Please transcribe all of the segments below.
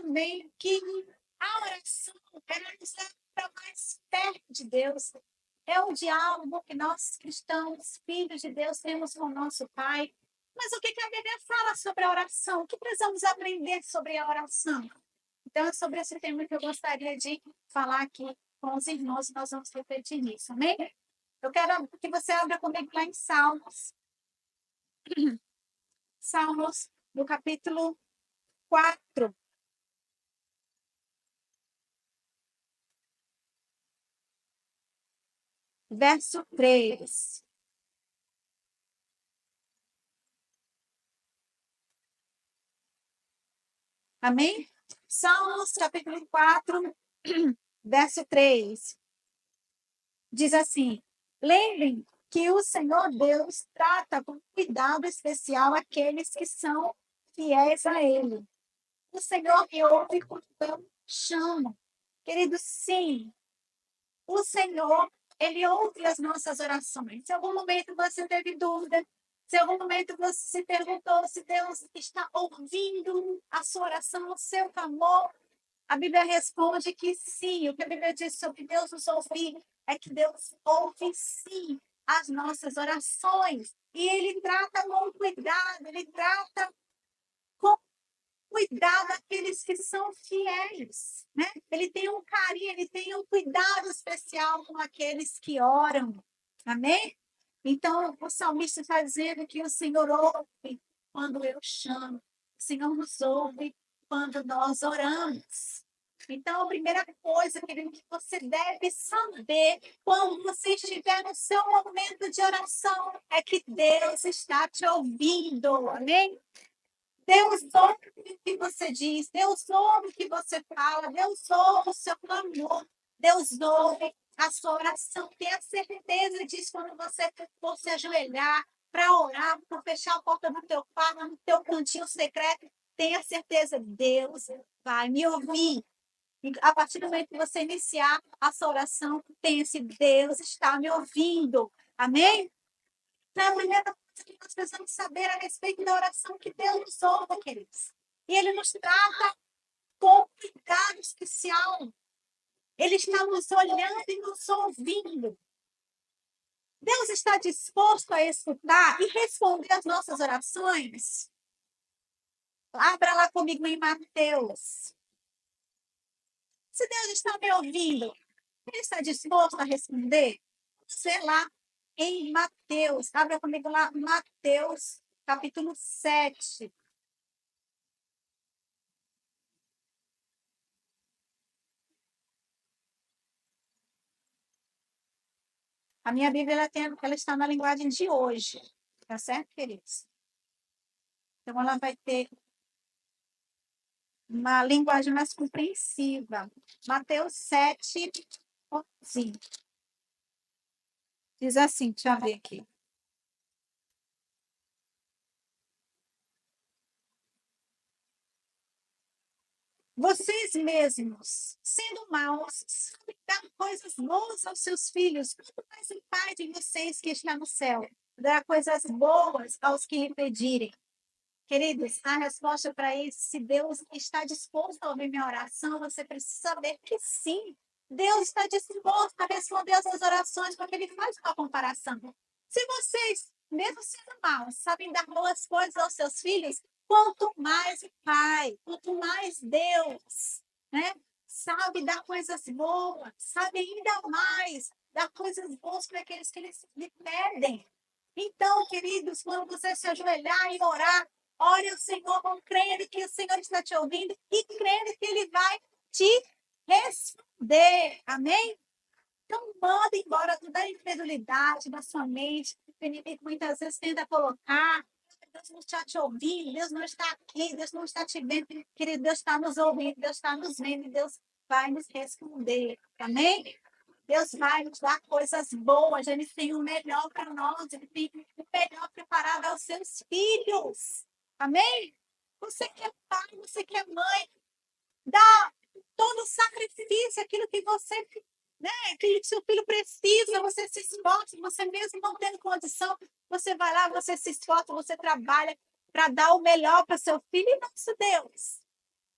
também que a oração ela nos leva para mais perto de Deus. É um diálogo que nós cristãos, filhos de Deus, temos com o nosso Pai. Mas o que a Bíblia fala sobre a oração? O que precisamos aprender sobre a oração? Então, é sobre esse tema que eu gostaria de falar aqui com os irmãos, nós vamos refletir nisso, amém? Eu quero que você abra comigo lá em Salmos. Salmos, no capítulo 4. Verso 3. Amém? Salmos, capítulo 4, verso 3. Diz assim: lembrem que o Senhor Deus trata com cuidado especial aqueles que são fiéis a Ele. O Senhor me ouve quando eu chamo. Querido, sim, o Senhor, Ele ouve as nossas orações. Se em algum momento você teve dúvida, se em algum momento você se perguntou se Deus está ouvindo a sua oração, o seu clamor, a Bíblia responde que sim. O que a Bíblia diz sobre Deus nos ouvir é que Deus ouve sim as nossas orações. E Ele trata com cuidado, Ele trata com cuidado aqueles que são fiéis, né? Ele tem um carinho, ele tem um cuidado especial com aqueles que oram. Amém? Então, o salmista está dizendo que o Senhor ouve quando eu chamo. O Senhor nos ouve quando nós oramos. Então, a primeira coisa, querido, que você deve saber quando você estiver no seu momento de oração é que Deus está te ouvindo. Amém? Deus ouve o que você diz, Deus ouve o que você fala, Deus ouve o seu clamor, Deus ouve a sua oração. Tenha certeza disso quando você for se ajoelhar para orar, para fechar a porta do teu quarto, no teu cantinho secreto. Tenha certeza, Deus vai me ouvir. E a partir do momento que você iniciar a sua oração, pense, Deus está me ouvindo. Amém? Então, a primeira coisa que nós precisamos saber a respeito da oração que Deus nos ouve, queridos. E Ele nos trata com cuidado especial. Ele está nos olhando e nos ouvindo. Deus está disposto a escutar e responder às nossas orações? Abra lá comigo em Mateus. Se Deus está me ouvindo, Ele está disposto a responder? Sei lá, em Mateus. Abra comigo lá, Mateus, capítulo 7. A minha Bíblia ela está na linguagem de hoje. Tá certo, queridos? Então, ela vai ter uma linguagem mais compreensiva. Mateus 7, 11. Diz assim, deixa eu ver aqui. Vocês mesmos, sendo maus, sabem dar coisas boas aos seus filhos, quanto mais o Pai de vocês que está no céu dará coisas boas aos que lhe pedirem. Queridos, a resposta para isso, se Deus está disposto a ouvir minha oração, você precisa saber que sim, Deus está disposto a responder as suas orações, porque Ele faz uma comparação. Se vocês, mesmo sendo maus, sabem dar boas coisas aos seus filhos, quanto mais o Pai, quanto mais Deus, né? Sabe dar coisas boas, sabe ainda mais dar coisas boas para aqueles que lhe pedem. Então, queridos, quando você se ajoelhar e orar, ore ao Senhor, crendo que o Senhor está te ouvindo e crendo que Ele vai te responder. Amém? Então, manda embora toda a incredulidade da sua mente, que o inimigo muitas vezes tenta colocar. Deus não está te ouvindo, Deus não está aqui, Deus não está te vendo. Querido, Deus está nos ouvindo, Deus está nos vendo e Deus vai nos responder. Amém? Deus vai nos dar coisas boas, Ele tem o melhor para nós, Ele tem o melhor preparado aos seus filhos. Amém? Você que é pai, você que é mãe, dá todo o sacrifício, aquilo que você, né, aquilo que seu filho precisa, você se esforça, você mesmo não tendo condição, você vai lá, você se esforça, você trabalha para dar o melhor para seu filho e nosso Deus.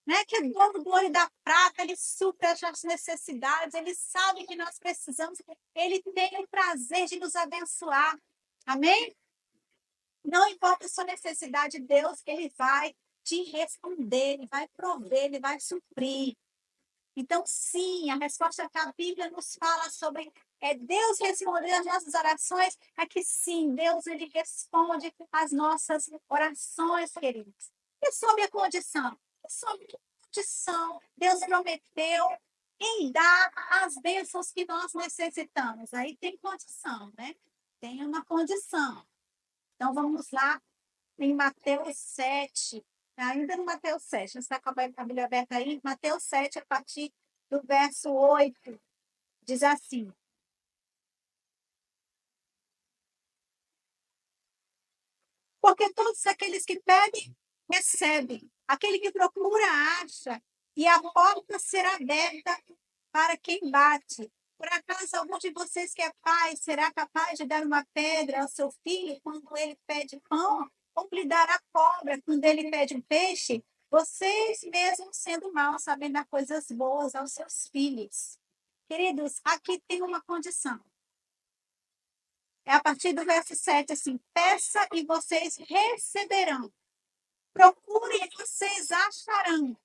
né? Que é dono do ouro e da prata, ele supre as nossas necessidades, ele sabe que nós precisamos, ele tem o prazer de nos abençoar. Amém? Não importa a sua necessidade, Deus, ele vai te responder, ele vai prover, ele vai suprir. Então, sim, a resposta que a Bíblia nos fala sobre Deus responder as nossas orações, é que sim, Deus ele responde as nossas orações, queridos. E sob a condição? Sob que condição? Deus prometeu em dar as bênçãos que nós necessitamos. Aí tem condição, né? Tem uma condição. Então, vamos lá em Mateus 7, ainda no Mateus 7, você está com a Bíblia aberta aí? Mateus 7, a partir do verso 8, diz assim: porque todos aqueles que pedem, recebem. Aquele que procura, acha. E a porta será aberta para quem bate. Por acaso algum de vocês que é pai será capaz de dar uma pedra ao seu filho quando ele pede pão? Ou lhe dará cobra quando ele pede um peixe? Vocês mesmos sendo maus, sabem dar coisas boas aos seus filhos. Queridos, aqui tem uma condição. É a partir do verso 7, assim, peça e vocês receberão. Procurem e vocês acharão.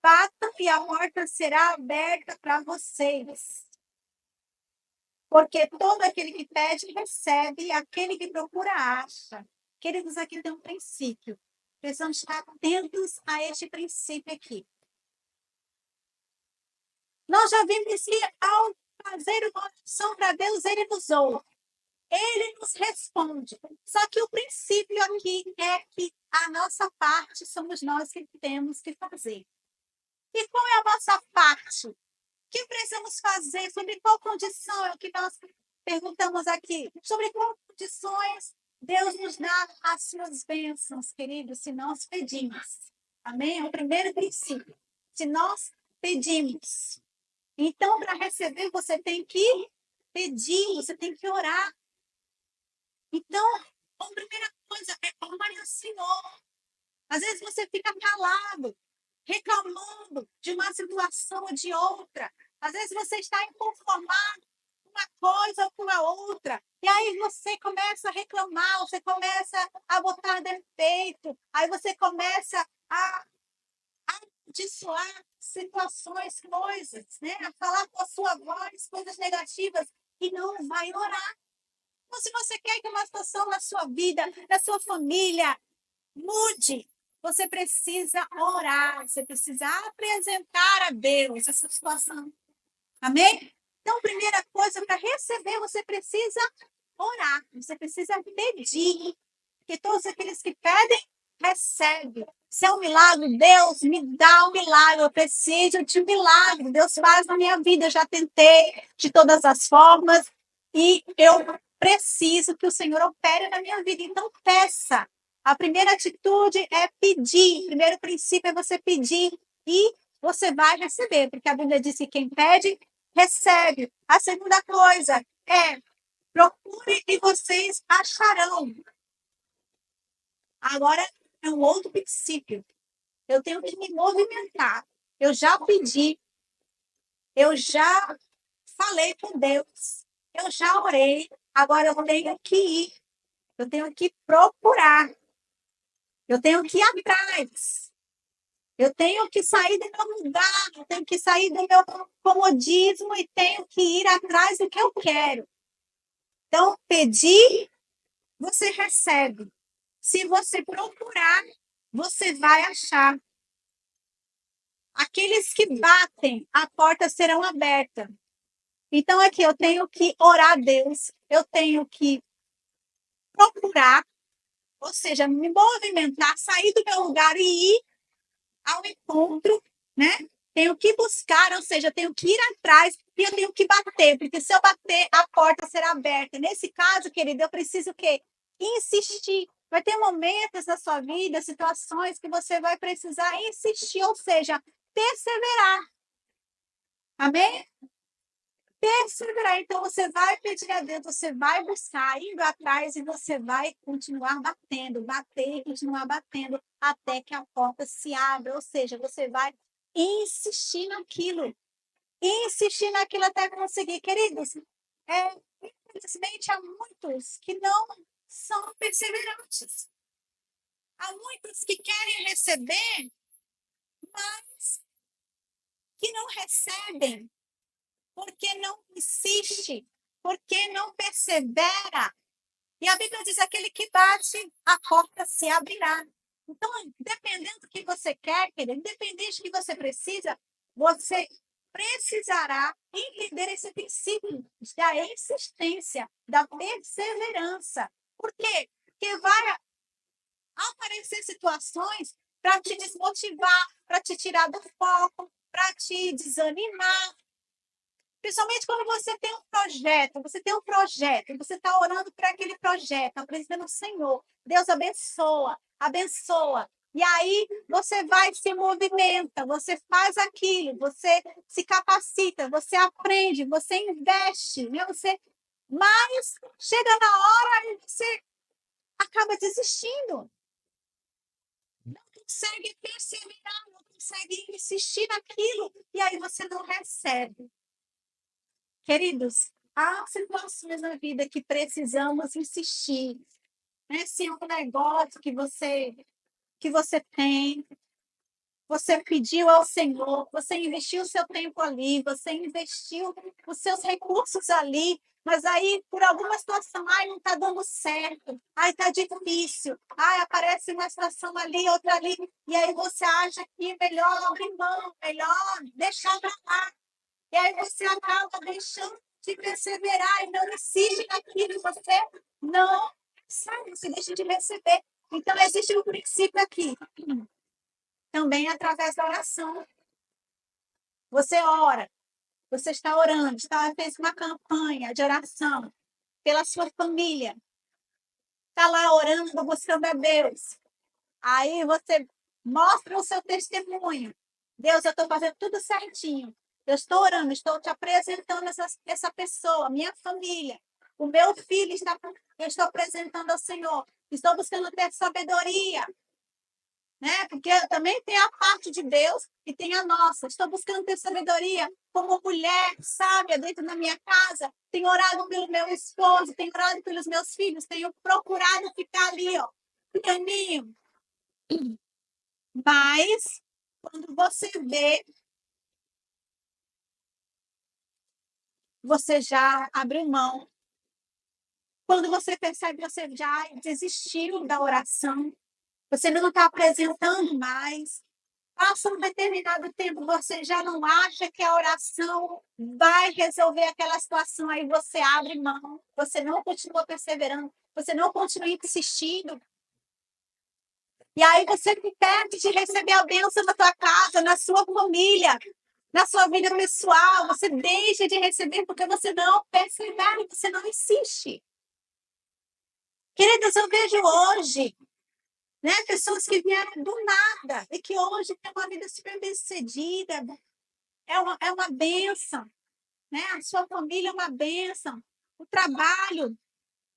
Batam e a porta será aberta para vocês. Porque todo aquele que pede, recebe, e aquele que procura, acha. Queridos, aqui tem um princípio. Precisamos estar atentos a este princípio aqui. Nós já vimos que ao fazer uma oração para Deus, ele nos ouve. Ele nos responde. Só que o princípio aqui é que a nossa parte somos nós que temos que fazer. E qual é a nossa parte? O que precisamos fazer? Sobre qual condição é o que nós perguntamos aqui? Sobre qual condições Deus nos dá as suas bênçãos, queridos, se nós pedimos. Amém? É o primeiro princípio. Se nós pedimos. Então, para receber, você tem que pedir, você tem que orar. Então, a primeira coisa é orar ao Senhor. Às vezes você fica calado, reclamando de uma situação ou de outra. Às vezes você está inconformado com uma coisa ou com a outra. E aí você começa a reclamar, você começa a botar defeito, aí você começa a amaldiçoar situações, coisas, né? A falar com a sua voz coisas negativas e não vai orar. Então, se você quer que uma situação na sua vida, na sua família, mude, você precisa orar, você precisa apresentar a Deus essa situação. Amém? Então, primeira coisa, para receber, você precisa orar, você precisa pedir. Porque todos aqueles que pedem, recebem. Se é um milagre, Deus me dá um milagre, eu preciso de um milagre. Deus faz na minha vida, eu já tentei de todas as formas e eu preciso que o Senhor opere na minha vida. Então, peça. A primeira atitude é pedir. O primeiro princípio é você pedir e você vai receber, porque a Bíblia diz que quem pede, recebe. A segunda coisa é procure e vocês acharão. Agora é um outro princípio. Eu tenho que me movimentar. Eu já pedi, eu já falei com Deus, eu já orei. Agora eu tenho que ir, eu tenho que procurar, eu tenho que ir atrás. Eu tenho que sair do meu lugar, eu tenho que sair do meu comodismo e tenho que ir atrás do que eu quero. Então, pedir, você recebe. Se você procurar, você vai achar. Aqueles que batem, a porta serão aberta. Então, aqui eu tenho que orar a Deus, eu tenho que procurar, ou seja, me movimentar, sair do meu lugar e ir ao encontro, né? Tenho que buscar, ou seja, tenho que ir atrás e eu tenho que bater, porque se eu bater, a porta será aberta. Nesse caso, querido, eu preciso o quê? Insistir. Vai ter momentos na sua vida, situações que você vai precisar insistir, ou seja, perseverar. Amém? perseverar. Então, você vai pedir a Deus, você vai buscar, indo atrás, e você vai continuar batendo, bater e continuar batendo, até que a porta se abra. Ou seja, você vai insistir naquilo. Insistir naquilo até conseguir. Queridos, infelizmente, há muitos que não são perseverantes. Há muitos que querem receber, mas que não recebem, porque não insiste, porque não persevera. E a Bíblia diz: aquele que bate, a porta se abrirá. Então, dependendo do que você quer, querido, independente do que você precisa, você precisará entender esse princípio da insistência, da perseverança. Por quê? Porque vai aparecer situações para te desmotivar, para te tirar do foco, para te desanimar. Principalmente quando você tem um projeto, você está orando por aquele projeto, apresentando o Senhor. Deus abençoa, abençoa. E aí você vai, se movimenta, você faz aquilo, você se capacita, você aprende, você investe, né? Mas chega na hora e você acaba desistindo. Não consegue perseverar, não consegue insistir naquilo, e aí você não recebe. Queridos, há situações na vida que precisamos insistir, né? Se é um negócio que você tem, você pediu ao Senhor, você investiu o seu tempo ali, você investiu os seus recursos ali, mas aí, por alguma situação, ai, não está dando certo, ai, está difícil, ai, aparece uma situação ali, outra ali, e aí você acha que é melhor abrir mão, melhor deixar para lá. E aí você acaba deixando de perseverar e não insiste naquilo, você não sabe, você deixa de receber. Então, existe um princípio aqui, também através da oração. Você ora, você está orando, fez uma campanha de oração pela sua família, está lá orando, buscando a Deus. Aí você mostra o seu testemunho. Deus, eu estou fazendo tudo certinho. Eu estou orando, estou te apresentando essa pessoa, minha família. O meu filho eu estou apresentando ao Senhor. Estou buscando ter sabedoria, né? Porque também tem a parte de Deus e tem a nossa. Estou buscando ter sabedoria como mulher sábia dentro da minha casa. Tenho orado pelo meu esposo, tenho orado pelos meus filhos, tenho procurado ficar ali, ó, pianinho. Mas, quando você vê, você já abriu mão. Quando você percebe, você já desistiu da oração. Você não está apresentando mais. Passa um determinado tempo, você já não acha que a oração vai resolver aquela situação. Aí você abre mão. Você não continua perseverando. Você não continua insistindo. E aí você perde de receber a bênção na tua casa, na sua família, na sua vida pessoal. Você deixa de receber porque você não persevera, você não insiste. Queridas, eu vejo hoje, né, pessoas que vieram do nada e que hoje têm uma vida super bem-sucedida. É uma bênção, né? A sua família é uma bênção. O trabalho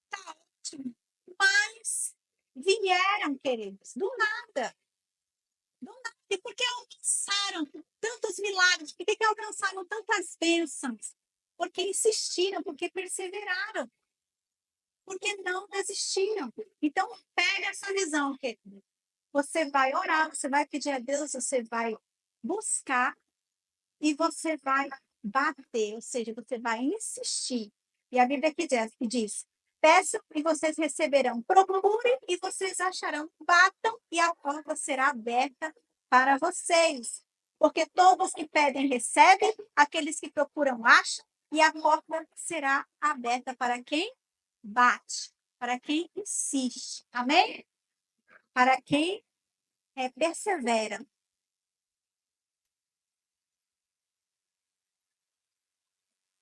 está ótimo. Mas vieram, queridos, do nada. E por que alcançaram tantos milagres? Por que alcançaram tantas bênçãos? Porque insistiram, porque perseveraram, porque não desistiram. Então, pega essa visão, querido. Você vai orar, você vai pedir a Deus, você vai buscar e você vai bater, ou seja, você vai insistir. E a Bíblia que diz: peçam e vocês receberão, procurem e vocês acharão, batam e a porta será aberta para vocês. Porque todos que pedem recebem, aqueles que procuram acham, e a porta será aberta para quem bate, para quem insiste. Amém? Para quem persevera.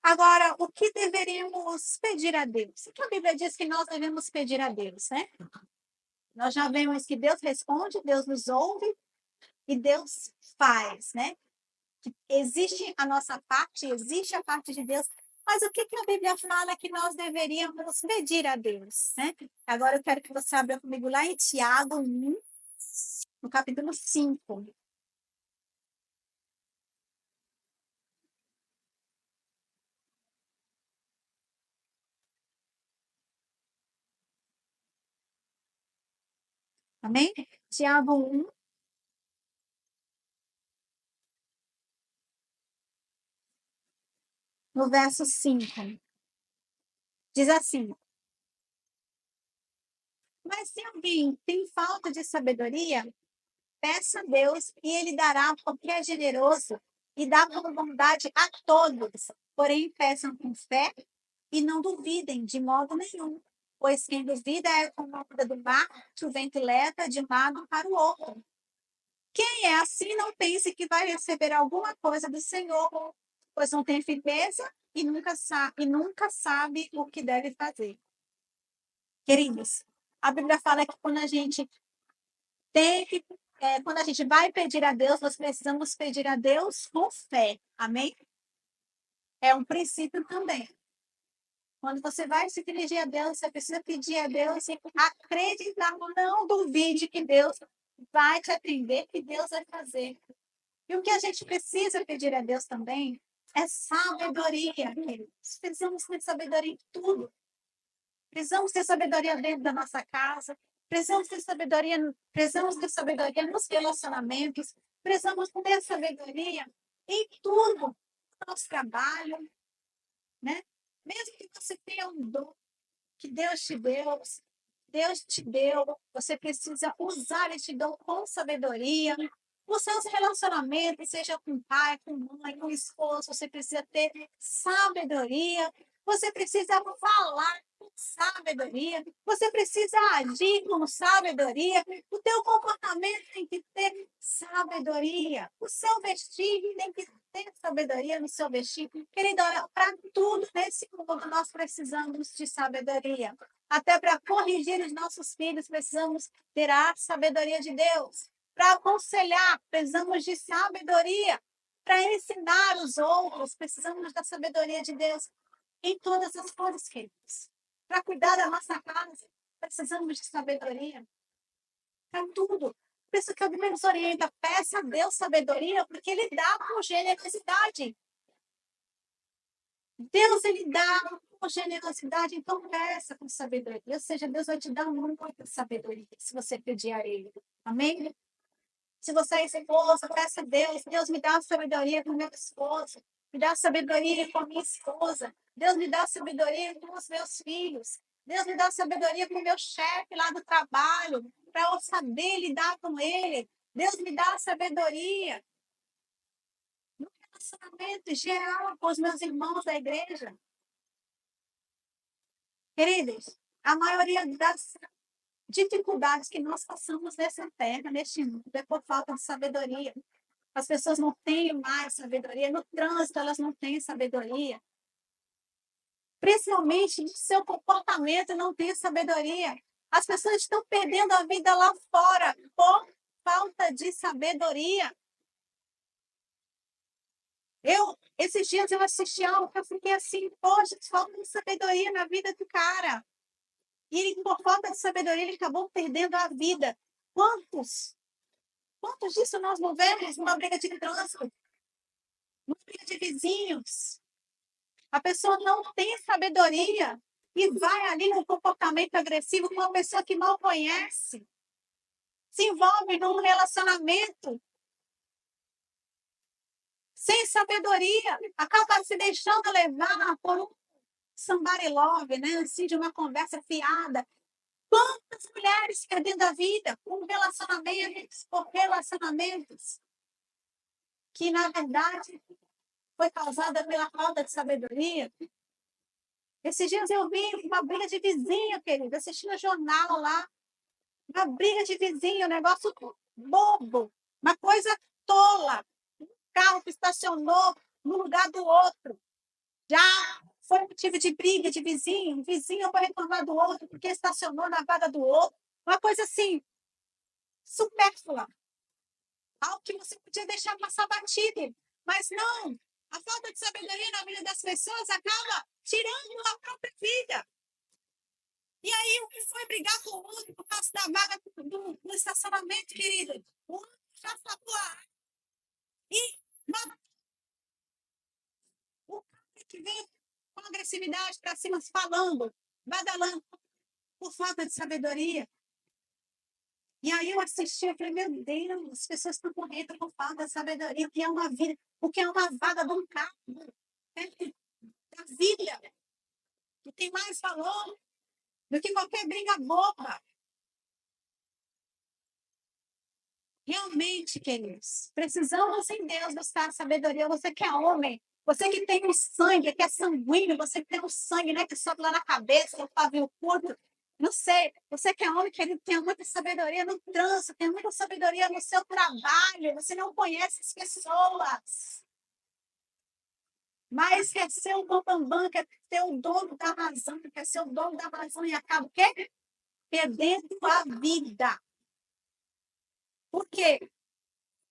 Agora, o que deveríamos pedir a Deus? O que a Bíblia diz que nós devemos pedir a Deus, né? Nós já vemos que Deus responde, Deus nos ouve e Deus faz, né? Existe a nossa parte, existe a parte de Deus, Mas o que a Bíblia fala que nós deveríamos pedir a Deus, né? Agora eu quero que você abra comigo lá em Tiago 1, no capítulo 5. Amém? Tiago 1, no verso 5. Diz assim: Mas se alguém tem falta de sabedoria, peça a Deus e ele dará, porque é generoso e dá com bondade a todos. Porém, peçam com fé e não duvidem de modo nenhum, pois quem duvida é como a onda do mar, que o vento leva de um lado para o outro. Quem é assim não pense que vai receber alguma coisa do Senhor, pois não tem firmeza e nunca sabe o que deve fazer. Queridos, a Bíblia fala que quando a gente tem que, quando a gente vai pedir a Deus, nós precisamos pedir a Deus com fé. Amém? É um princípio também. Quando você vai se dirigir a Deus, você precisa pedir a Deus e acreditar, não duvide que Deus vai te atender, que Deus vai fazer. E o que a gente precisa pedir a Deus também é sabedoria. Queridos. Precisamos ter sabedoria em tudo. Precisamos ter sabedoria dentro da nossa casa. Precisamos ter sabedoria nos relacionamentos. Precisamos ter sabedoria em tudo. No nosso trabalho, né? Mesmo que você tenha um dom que Deus te deu, você precisa usar este dom com sabedoria. Os seus relacionamentos, seja com pai, com mãe, com esposo, você precisa ter sabedoria. Você precisa falar com sabedoria. Você precisa agir com sabedoria. O teu comportamento tem que ter sabedoria. O seu vestir tem que ter sabedoria no seu vestir. Querido, para tudo nesse mundo nós precisamos de sabedoria. Até para corrigir os nossos filhos, precisamos ter a sabedoria de Deus. Para aconselhar, precisamos de sabedoria. Para ensinar os outros, precisamos da sabedoria de Deus em todas as coisas, queridos. Para cuidar da nossa casa, precisamos de sabedoria. Para tudo. Por isso que a Bíblia nos orienta, peça a Deus sabedoria, porque Ele dá com generosidade. Deus, Ele dá com generosidade, então peça com sabedoria. Ou seja, Deus vai te dar muita sabedoria se você pedir a Ele. Amém? Se você é esposa, peça a Deus. Deus me dá sabedoria com meu esposo. Me dá sabedoria com a minha esposa. Deus me dá sabedoria com os meus filhos. Deus me dá sabedoria com o meu chefe lá do trabalho, para eu saber lidar com ele. Deus me dá sabedoria no relacionamento geral com os meus irmãos da igreja. Queridos, a maioria das dificuldades que nós passamos nessa terra, neste mundo, é por falta de sabedoria. As pessoas não têm mais sabedoria. No trânsito, elas não têm sabedoria. Principalmente no seu comportamento, não tem sabedoria. As pessoas estão perdendo a vida lá fora por falta de sabedoria. Esses dias eu assisti algo que eu fiquei assim, poxa, falta de sabedoria na vida do cara. E ele, por falta de sabedoria, ele acabou perdendo a vida. Quantos? Quantos disso nós não vemos numa briga de trânsito? Numa briga de vizinhos? A pessoa não tem sabedoria e vai ali no comportamento agressivo com uma pessoa que mal conhece. Se envolve num relacionamento sem sabedoria, acaba se deixando levar por um somebody love, né? Assim, de uma conversa fiada. Quantas mulheres perdendo a vida por relacionamentos que, na verdade, foi causada pela falta de sabedoria. Esses dias eu vi uma briga de vizinho, querido, assistindo o jornal lá. Uma briga de vizinho, um negócio bobo, uma coisa tola. Um carro que estacionou no lugar do outro. Já foi motivo de briga de vizinho. O vizinho foi reclamar do outro porque estacionou na vaga do outro. Uma coisa assim, supérflua. Algo que você podia deixar passar batido. Mas não. A falta de sabedoria na vida das pessoas acaba tirando a própria vida. E aí, o que foi brigar com o outro por causa da vaga do estacionamento, querido? O outro já falou lá. E o cara que vem com agressividade para cima, falando, badalando, por falta de sabedoria. E aí eu assisti, eu falei, meu Deus, as pessoas estão correndo por falta de sabedoria, o que é uma vida, o que é uma vaga de um carro, da vida, que tem mais valor do que qualquer briga boba. Realmente, queridos, precisamos em Deus buscar sabedoria. Você que é homem, você que tem um sangue, que é sanguíneo, você que tem um sangue, né, que sobe lá na cabeça, no pavio curto. Não sei, você que é homem, que ele tem muita sabedoria no trânsito, tem muita sabedoria no seu trabalho, você não conhece as pessoas. Mas quer ser o bambambam, quer ser o dono da razão, quer ser o dono da razão e acaba o quê? Perdendo a vida. Por quê?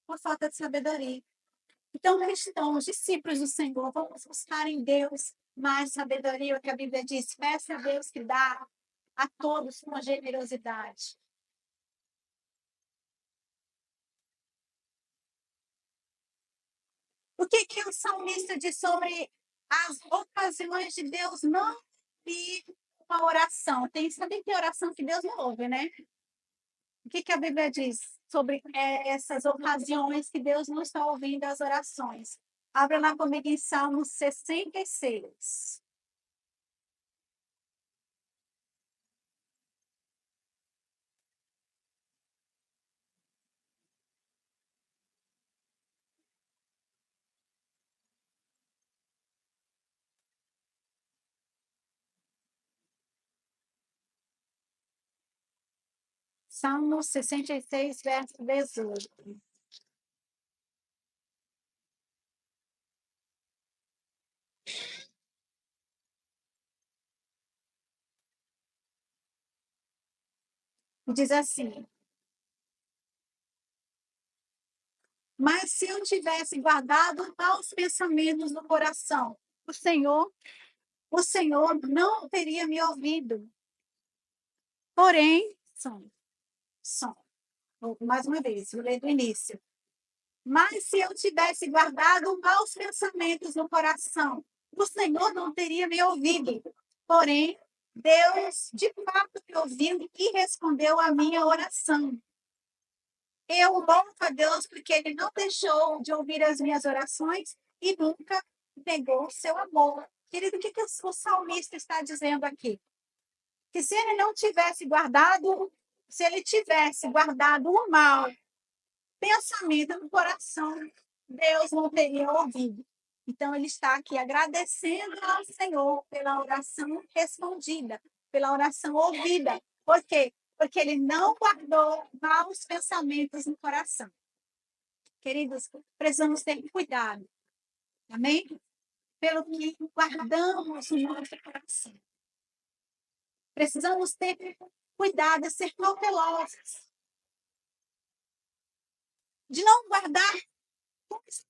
Por falta de sabedoria. Então, cristãos, discípulos do Senhor, vamos buscar em Deus mais sabedoria, o que a Bíblia diz. Peça a Deus que dá a todos com generosidade. O que o salmista diz sobre as ocasiões de Deus não ouvir uma oração? Tem oração que Deus não ouve, né? O que a Bíblia diz sobre essas ocasiões que Deus não está ouvindo as orações? Abra lá comigo em Salmo 66. Salmo 66, verso 18. Diz assim: mas se eu tivesse guardado maus pensamentos no coração, o Senhor, o Senhor não teria me ouvido. Porém, som, mais uma vez, vou ler do início. Mas se eu tivesse guardado maus pensamentos no coração, o Senhor não teria me ouvido. Porém, Deus de fato me ouviu e respondeu à minha oração. Eu louvo a Deus porque Ele não deixou de ouvir as minhas orações e nunca negou seu amor. Querido, o que o salmista está dizendo aqui? Que se ele não tivesse guardado, se ele tivesse guardado o mal, pensamento no coração, Deus não teria ouvido. Então, ele está aqui agradecendo ao Senhor pela oração respondida, pela oração ouvida. Por quê? Porque ele não guardou maus pensamentos no coração. Queridos, precisamos ter cuidado, amém? Pelo que guardamos no nosso coração. Precisamos ter cuidado, ser cautelosos, de não guardar coisas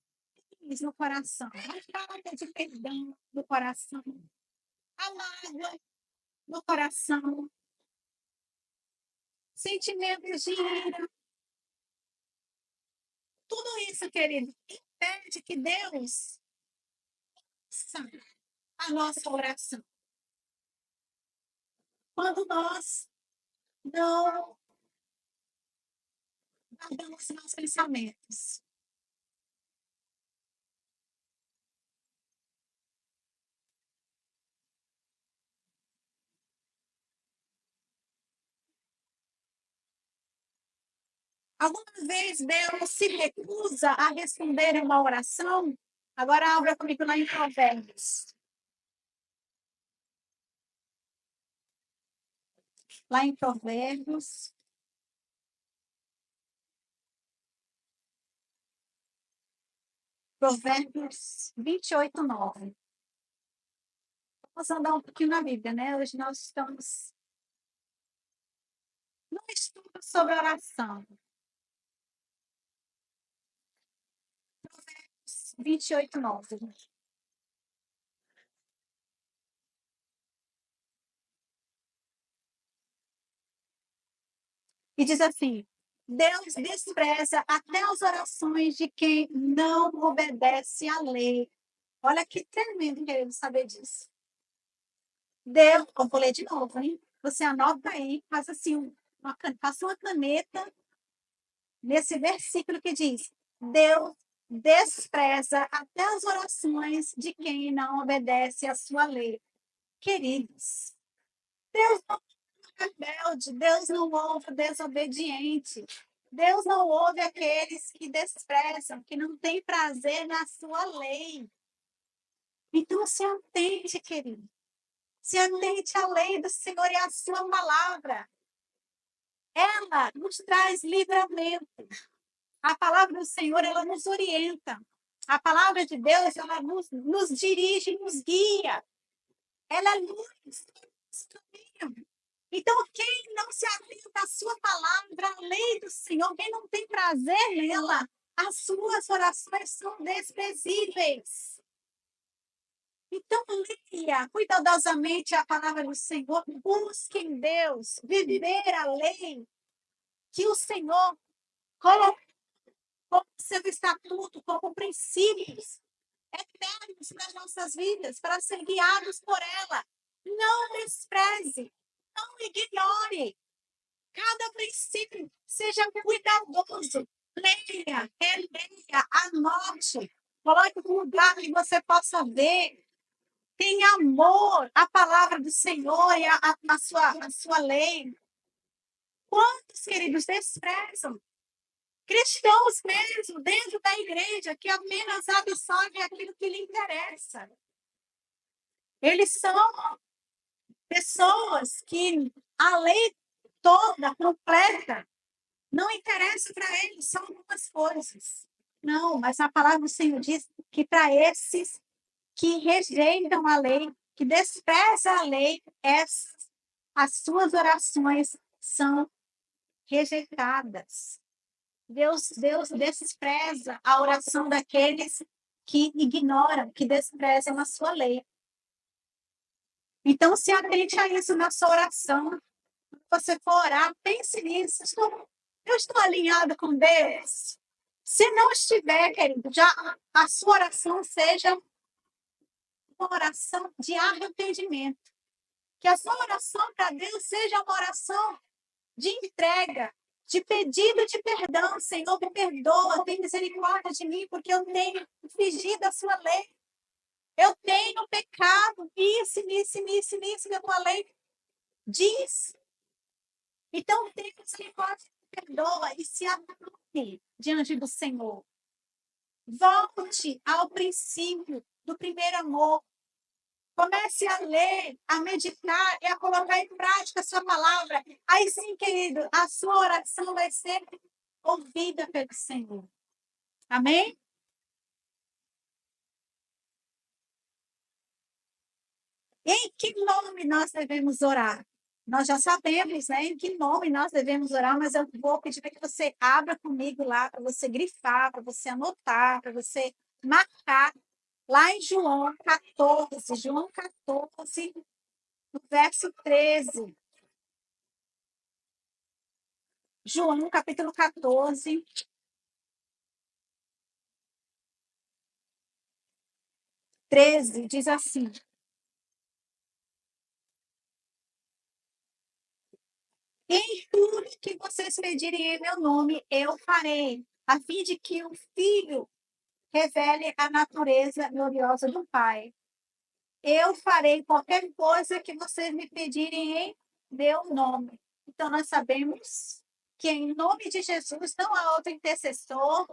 no coração, a falta de perdão no coração, a mágoa no coração, sentimentos de ira. Tudo isso, querido, impede que Deus ouça a nossa oração. Quando nós não guardamos nossos pensamentos. Alguma vez Deus se recusa a responder uma oração? Agora abra comigo lá em Provérbios. Lá em Provérbios. Provérbios 28, 9. Vamos andar um pouquinho na Bíblia, né? Hoje nós estamos no estudo sobre oração. 28, 9. E diz assim: Deus despreza até as orações de quem não obedece à lei. Olha que tremendo querendo saber disso. Deus, vou ler de novo, hein? Você anota aí, faz assim, passa uma caneta nesse versículo que diz: Deus despreza até as orações de quem não obedece à sua lei. Queridos, Deus não é rebelde, Deus não ouve o desobediente. Deus não ouve aqueles que desprezam, que não têm prazer na sua lei. Então, se atente, querido. Se atente à lei do Senhor e à sua palavra. Ela nos traz livramento. A palavra do Senhor, ela nos orienta. A palavra de Deus, ela nos dirige, nos guia. Ela é luz. Então, quem não se atenta à sua palavra, à lei do Senhor, quem não tem prazer nela, as suas orações são desprezíveis. Então, leia cuidadosamente a palavra do Senhor, busque em Deus, viver a lei que o Senhor colocou como seu estatuto, como princípios eternos para as nossas vidas, para ser guiados por ela. Não despreze, não ignore. Cada princípio, seja cuidadoso. Leia, releia, anote. Coloque um lugar que você possa ver. Tenha amor à palavra do Senhor e a sua lei. Quantos, queridos, desprezam? Cristãos mesmo, dentro da igreja, que apenas absorvem aquilo que lhe interessa. Eles são pessoas que a lei toda, completa, não interessa para eles, são algumas coisas. Não, mas a palavra do Senhor diz que para esses que rejeitam a lei, que desprezam a lei, as suas orações são rejeitadas. Deus despreza a oração daqueles que ignoram, que desprezam a sua lei. Então, se atente a isso na sua oração. Quando você for orar, pense nisso. Eu estou alinhado com Deus. Se não estiver, querido, já a sua oração seja uma oração de arrependimento. Que a sua oração para Deus seja uma oração de entrega, de pedido de perdão. Senhor, me perdoa, tem misericórdia de mim, porque eu tenho infringido a sua lei. Eu tenho pecado, nisso, que a tua lei diz. Então, tem misericórdia, perdoa e se abre diante do Senhor. Volte ao princípio do primeiro amor. Comece a ler, a meditar e a colocar em prática a sua palavra. Aí sim, querido, a sua oração vai ser ouvida pelo Senhor. Amém? Em que nome nós devemos orar? Nós já sabemos, né, em que nome nós devemos orar, mas eu vou pedir para que você abra comigo lá, para você grifar, para você anotar, para você marcar lá em João 14, no verso 13. João, capítulo 14, 13, diz assim: em tudo que vocês pedirem em meu nome, eu farei, a fim de que o Filho revele a natureza gloriosa do Pai. Eu farei qualquer coisa que vocês me pedirem em meu nome. Então, nós sabemos que em nome de Jesus não há outro intercessor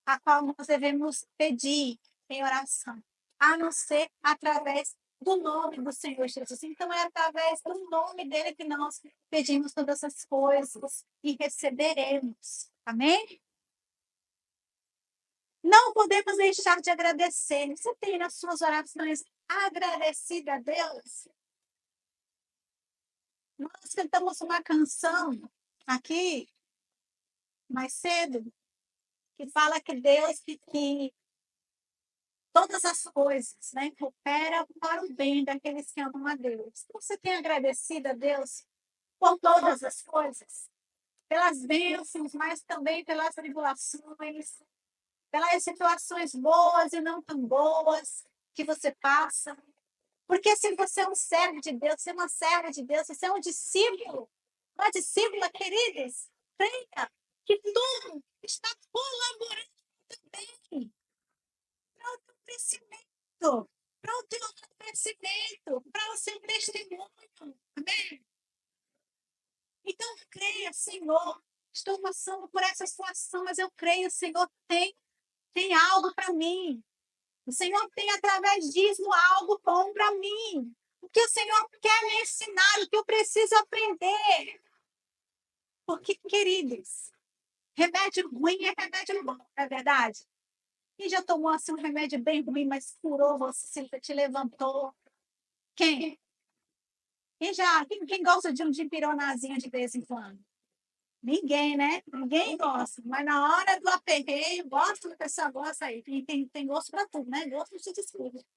a qual nós devemos pedir em oração, a não ser através do nome do Senhor Jesus. Então, é através do nome dele que nós pedimos todas essas coisas e receberemos. Amém? Não podemos deixar de agradecer. Você tem nas suas orações agradecido a Deus? Nós cantamos uma canção aqui mais cedo que fala que Deus que todas as coisas, né, cooperam para o bem daqueles que amam a Deus. Você tem agradecido a Deus por todas as coisas, pelas bênçãos, mas também pelas tribulações, pelas situações boas e não tão boas que você passa. Porque se você é um servo de Deus, você é uma serva de Deus, você é um discípulo, uma discípula, queridos, creia que tudo está colaborando bem para o teu crescimento, para o teu crescimento, para o seu testemunho. Amém? Então, creia, Senhor, estou passando por essa situação, mas eu creio, Senhor, tem algo para mim. O Senhor tem, através disso, algo bom para mim. O que o Senhor quer me ensinar, o que eu preciso aprender. Porque, queridos, remédio ruim é remédio bom, não é verdade? Quem já tomou assim, um remédio bem ruim, mas curou você, te levantou? Quem? Quem gosta de um dipironazinho de vez em quando? Ninguém, né? Ninguém gosta. Mas na hora do aperreio, gosta da pessoa gosta aí. Tem gosto para tudo, né? Gosto não se discute.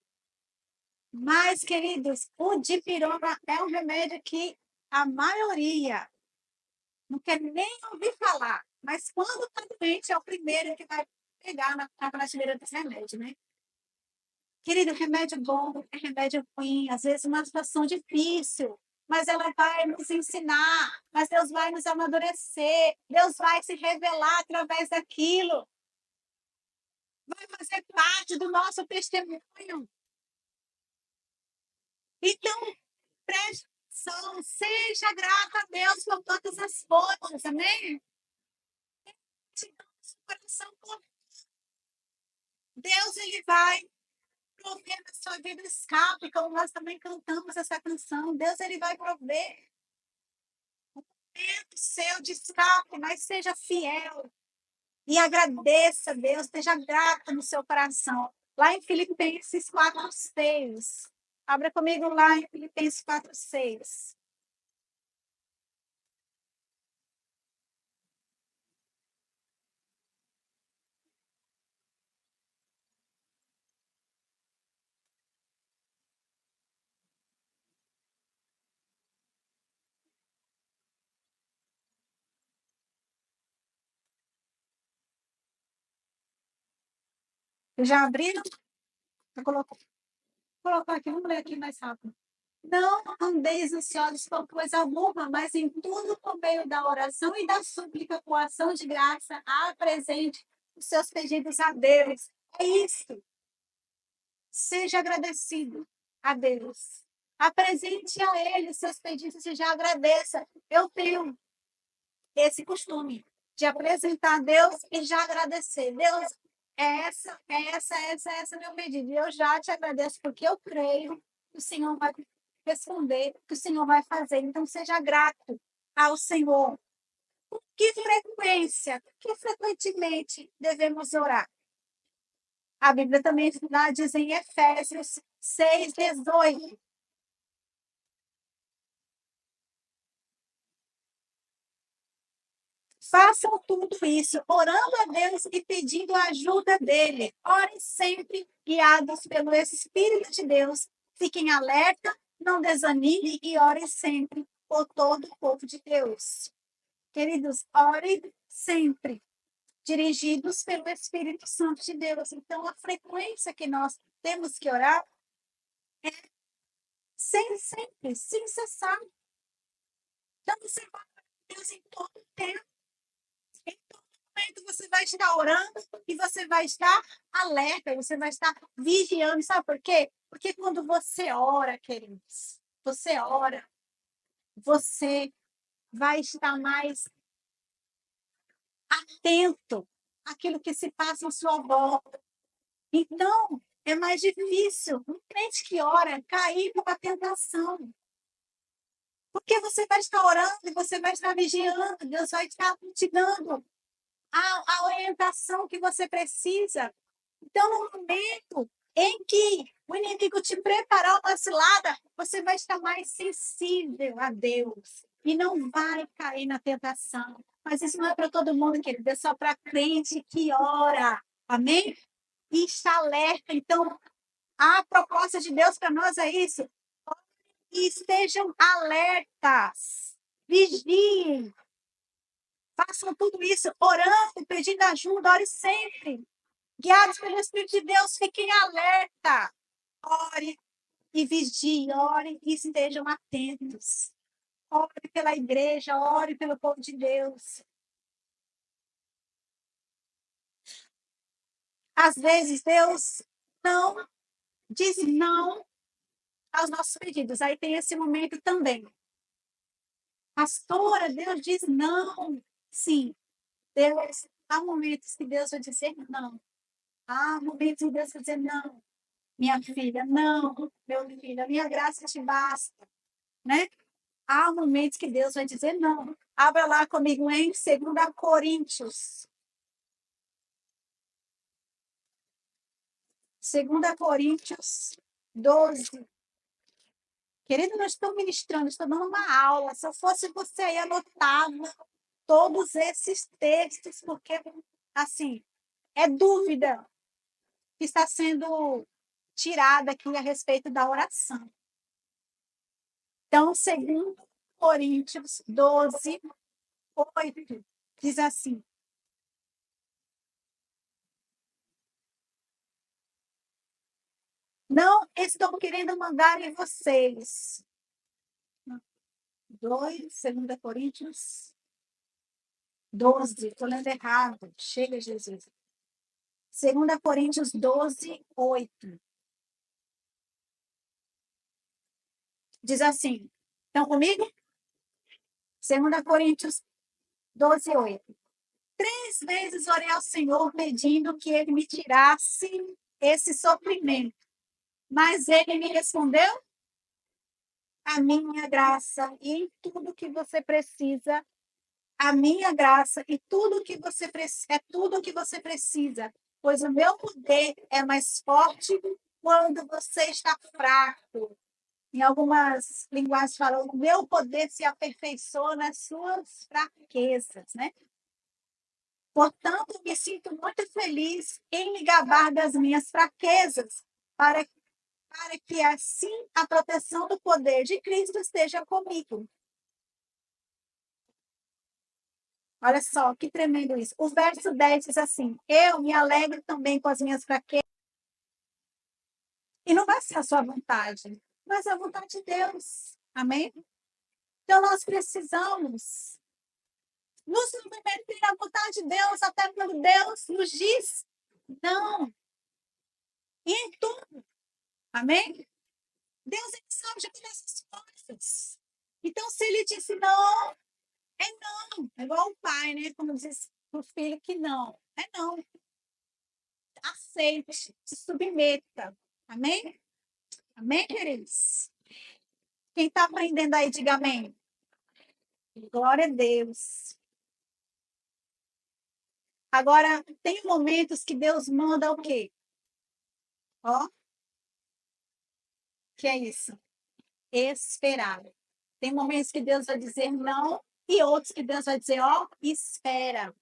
Mas, queridos, o dipirona é um remédio que a maioria não quer nem ouvir falar. Mas quando está doente, é o primeiro que vai pegar na prateleira desse remédio, né? Querido, remédio bom, é remédio ruim, às vezes uma situação difícil, mas ela vai nos ensinar, mas Deus vai nos amadurecer, Deus vai se revelar através daquilo, vai fazer parte do nosso testemunho. Então, preste atenção, seja grata a Deus por todas as coisas, amém? Coração, Deus, ele vai prover na sua vida escape, como nós também cantamos essa canção. Deus, ele vai prover o momento seu de escape, mas seja fiel e agradeça a Deus, esteja grata no seu coração. Lá em Filipenses 4:6. Abra comigo lá em Filipenses 4:6. Já abriram? Vou colocar aqui, vamos ler aqui mais rápido. Não andeis ansiosos por coisa alguma, mas em tudo por meio da oração e da súplica, com ação de graça, apresente os seus pedidos a Deus. É isso. Seja agradecido a Deus. Apresente a Ele os seus pedidos e já agradeça. Eu tenho esse costume de apresentar a Deus e já agradecer. Deus, essa meu pedido. E eu já te agradeço porque eu creio que o Senhor vai responder, que o Senhor vai fazer. Então, seja grato ao Senhor. Que frequentemente devemos orar? A Bíblia também diz em Efésios 6:18. Façam tudo isso, orando a Deus e pedindo a ajuda dele. Orem sempre guiados pelo Espírito de Deus. Fiquem alerta, não desanimem e orem sempre por todo o povo de Deus. Queridos, orem sempre, dirigidos pelo Espírito Santo de Deus. Então, a frequência que nós temos que orar é sempre, sem cessar. Então, você vai orar a Deus em todo o tempo. Em todo momento você vai estar orando e você vai estar alerta, você vai estar vigiando. Sabe por quê? Porque quando você ora, queridos, você ora, você vai estar mais atento àquilo que se passa à sua volta. Então, é mais difícil um crente que ora cair numa tentação. Porque você vai estar orando e você vai estar vigiando, Deus vai estar te dando a orientação que você precisa. Então, no momento em que o inimigo te preparar uma cilada, você vai estar mais sensível a Deus e não vai cair na tentação. Mas isso não é para todo mundo, querido, é só para crente que ora. Amém? e está alerta. Então, a proposta de Deus para nós é isso. E estejam alertas, vigiem, façam tudo isso orando, pedindo ajuda, ore sempre. Guiados pelo Espírito de Deus, fiquem alerta. Ore e vigiem, ore e estejam atentos. Ore pela igreja, ore pelo povo de Deus. Às vezes, Deus não diz não aos nossos pedidos. Aí tem esse momento também. Pastora, Deus diz não. Sim, Deus, há momentos que Deus vai dizer não. Há momentos que Deus vai dizer não. Minha filha, não. Meu filho, a minha graça te basta. Né? Há momentos que Deus vai dizer não. Abra lá comigo em 2 Coríntios. 2 Coríntios 12. Querido, não estou ministrando, estou dando uma aula. Se eu fosse você aí, anotava todos esses textos, porque, assim, é dúvida que está sendo tirada aqui a respeito da oração. Então, 2 Coríntios 12, 8, diz assim: não estou querendo mandar em vocês. 2 Coríntios 12, estou lendo errado. Chega, Jesus. 2 Coríntios 12, 8. Diz assim. Estão comigo? 2 Coríntios 12, 8. 3 vezes orei ao Senhor pedindo que ele me tirasse esse sofrimento. Mas ele me respondeu: a minha graça e em tudo que você precisa, a minha graça e tudo que você é tudo que você precisa, pois o meu poder é mais forte quando você está fraco. Em algumas linguagens falam, o meu poder se aperfeiçoa nas suas fraquezas, né? Portanto, me sinto muito feliz em me gabar das minhas fraquezas, para que assim a proteção do poder de Cristo esteja comigo. Olha só, que tremendo isso. O verso 10 diz assim: eu me alegro também com as minhas fraquezas. E não vai ser a sua vontade, mas a vontade de Deus. Amém? Então, nós precisamos nos submeter à vontade de Deus, até quando Deus nos diz não. E em tudo. Amém? Deus é que sabe de todas as coisas. Então, se ele disse não, é não. É igual o pai, né? Quando diz para o filho que não. É não. Aceite, se submeta. Amém? Amém, queridos? Quem está aprendendo aí, diga amém. Glória a Deus. Agora, tem momentos que Deus manda o quê? Ó, que é isso? Esperar. Tem momentos que Deus vai dizer não e outros que Deus vai dizer, ó, espera.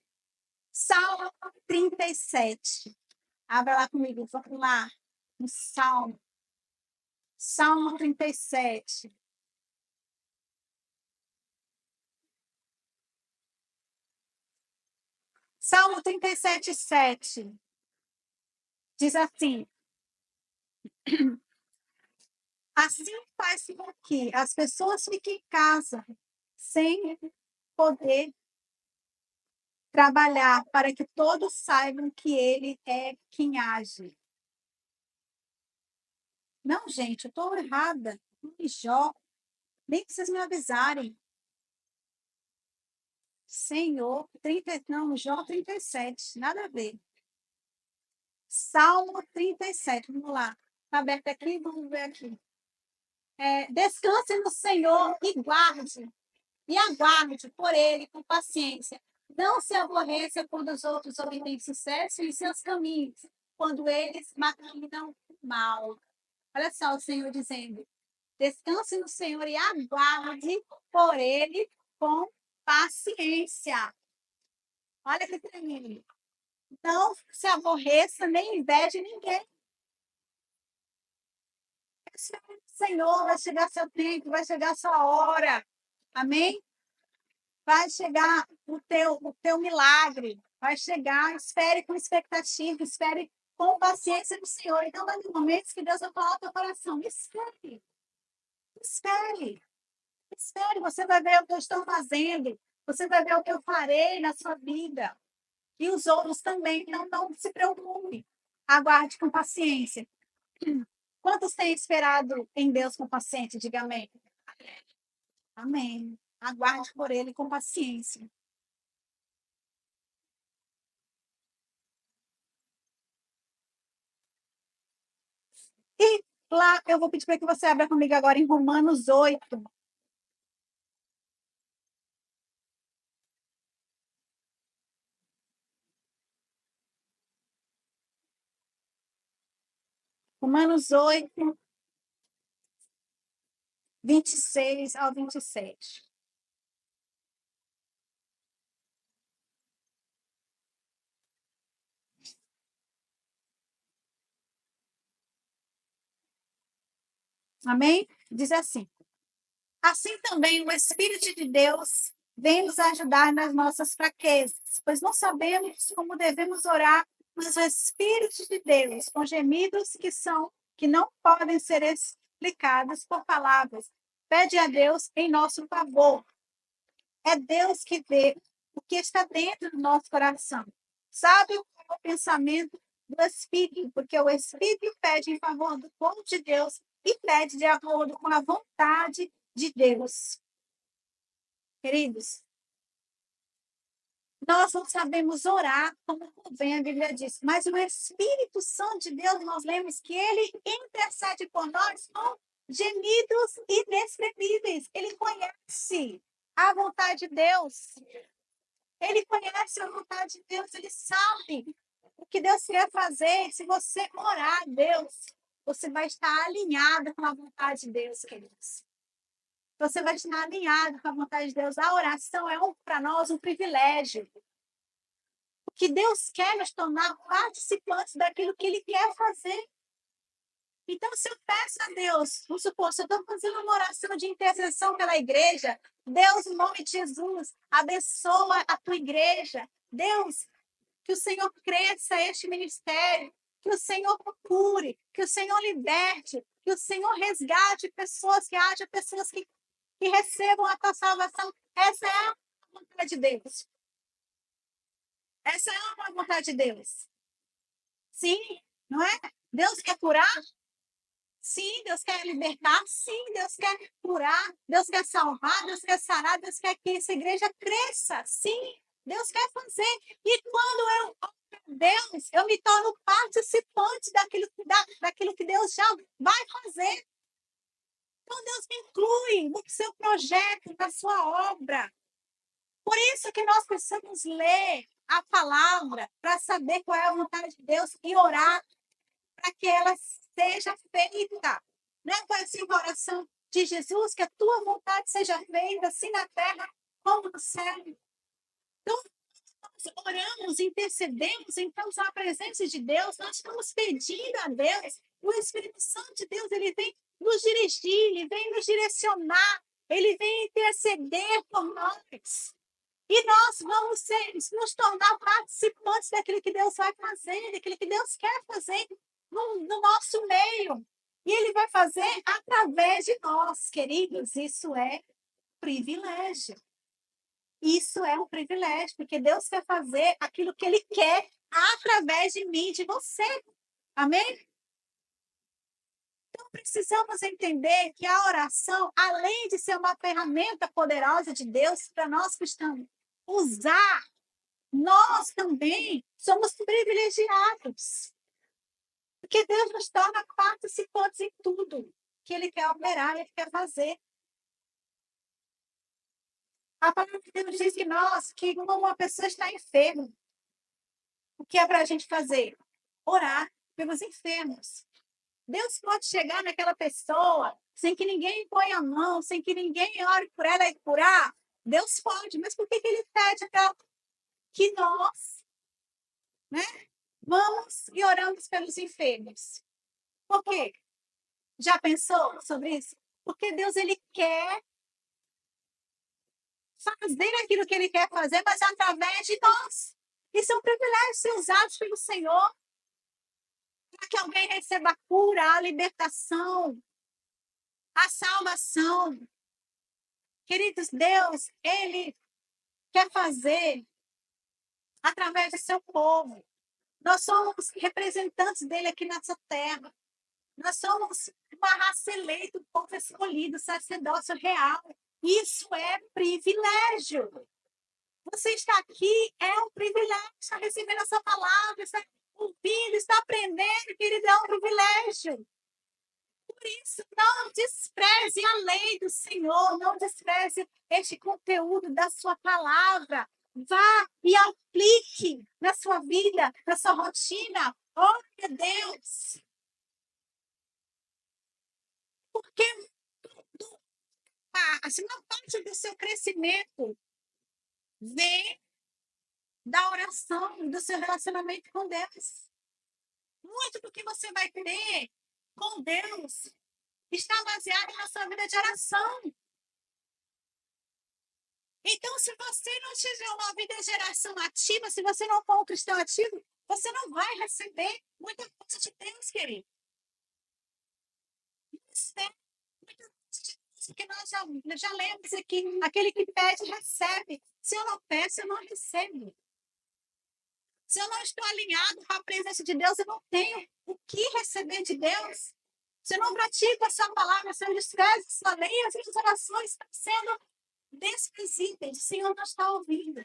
Salmo 37. Abra lá comigo, vamos lá. No Salmo. Salmo 37. Salmo 37, 7. Diz assim: assim faz com que as pessoas fiquem em casa, sem poder trabalhar, para que todos saibam que ele é quem age. Não, gente, eu estou errada. Jó, nem que vocês me avisarem. Senhor, 30, não, Jó 37, nada a ver. Salmo 37, vamos lá. Está aberto aqui, vamos ver aqui. Descanse no Senhor e aguarde por ele com paciência. Não se aborreça quando os outros obtêm sucesso em seus caminhos, quando eles maquinam o mal. Olha só o Senhor dizendo: descanse no Senhor e aguarde por ele com paciência. Olha que tremendo. Não se aborreça, nem inveje ninguém. Senhor, vai chegar seu tempo, vai chegar sua hora. Amém? Vai chegar o teu milagre. Vai chegar, espere com expectativa, espere com paciência no Senhor. Então, vai ter momentos que Deus vai falar ao teu coração. Espere, espere, espere. Você vai ver o que eu estou fazendo. Você vai ver o que eu farei na sua vida. E os outros também. Então, não se preocupe. Aguarde com paciência. Quantos têm esperado em Deus com paciência? Diga amém. Amém. Aguarde por ele com paciência. E lá, eu vou pedir para que você abra comigo agora em Romanos 8. Romanos 8, 26 ao 27. Amém? Diz assim: assim também o Espírito de Deus vem nos ajudar nas nossas fraquezas, pois não sabemos como devemos orar, mas o Espírito de Deus, com gemidos que não podem ser explicados por palavras, pede a Deus em nosso favor. É Deus que vê o que está dentro do nosso coração. Sabe o que é o pensamento do Espírito, porque o Espírito pede em favor do povo de Deus e pede de acordo com a vontade de Deus. Queridos, nós não sabemos orar como convém, a Bíblia diz, mas o Espírito Santo de Deus, nós lemos que ele intercede por nós com gemidos inexprimíveis. Ele conhece a vontade de Deus. Ele conhece a vontade de Deus, ele sabe o que Deus quer fazer. Se você orar a Deus, você vai estar alinhado com a vontade de Deus, queridos. Você vai estar alinhado com a vontade de Deus. A oração é para nós um privilégio. Que Deus quer nos tornar participantes daquilo que Ele quer fazer. Então, se eu peço a Deus, vamos supor, se eu estou fazendo uma oração de intercessão pela igreja, Deus, em nome de Jesus, abençoa a tua igreja. Deus, que o Senhor cresça este ministério, que o Senhor procure, que o Senhor liberte, que o Senhor resgate pessoas, que haja pessoas que recebam a tua salvação. Essa é a vontade de Deus. Essa é a vontade de Deus. Sim, não é? Deus quer curar? Sim, Deus quer libertar. Sim, Deus quer curar. Deus quer salvar. Deus quer sarar. Deus quer que essa igreja cresça. Sim, Deus quer fazer. E quando eu oro a Deus, eu me torno participante daquilo que Deus já vai fazer. Então, Deus me inclui no seu projeto, na sua obra. Por isso que nós precisamos ler a palavra para saber qual é a vontade de Deus e orar para que ela seja feita. Não é assim a oração de Jesus, que a tua vontade seja feita, assim na terra como no céu. Então, nós oramos, intercedemos, então, na presença de Deus, nós estamos pedindo a Deus, o Espírito Santo de Deus, ele vem nos dirigir, ele vem nos direcionar, ele vem interceder por nós. E nós vamos nos tornar participantes daquilo que Deus vai fazer, daquilo que Deus quer fazer no nosso meio. E Ele vai fazer através de nós, queridos. Isso é privilégio. Isso é um privilégio, porque Deus quer fazer aquilo que Ele quer através de mim, de você. Amém? Então, precisamos entender que a oração, além de ser uma ferramenta poderosa de Deus para nós cristãos, usar, nós também somos privilegiados. Porque Deus nos torna participantes em tudo que Ele quer operar, Ele quer fazer. A palavra de Deus diz que que uma pessoa está enferma, o que é para a gente fazer? Orar pelos enfermos. Deus pode chegar naquela pessoa sem que ninguém ponha a mão, sem que ninguém ore por ela e curar. Deus pode, mas por que Ele pede para que nós né? Vamos e oramos pelos enfermos. Por quê? Já pensou sobre isso? Porque Deus, ele quer fazer aquilo que ele quer fazer, mas através de nós. Isso é um privilégio ser usado pelo Senhor para que alguém receba a cura, a libertação, a salvação. Queridos, Deus, ele quer fazer através do seu povo. Nós somos representantes dele aqui nessa terra. Nós somos uma raça eleita, um povo escolhido, sacerdócio real. Isso é privilégio. Você está aqui, é um privilégio, está recebendo essa palavra, está ouvindo, está aprendendo, querido, é um privilégio. Por isso, não despreze a lei do Senhor, não despreze este conteúdo da sua palavra. Vá e aplique na sua vida, na sua rotina. Glória a Deus. Porque assim, uma parte do seu crescimento vem da oração, do seu relacionamento com Deus. Muito do que você vai ter com Deus está baseado na sua vida de oração. Então, se você não tiver uma vida de oração ativa, se você não for um cristão ativo, você não vai receber muita coisa de Deus, querido. Recebe muita coisa de Deus, porque nós já lemos aqui, aquele que pede, recebe. Se eu não peço, eu não recebo. Se eu não estou alinhado com a presença de Deus, eu não tenho o que receber de Deus. Se eu não pratico a sua palavra, se eu desprezo a sua lei, as minhas orações estão sendo desprezíveis. O Senhor não está ouvindo.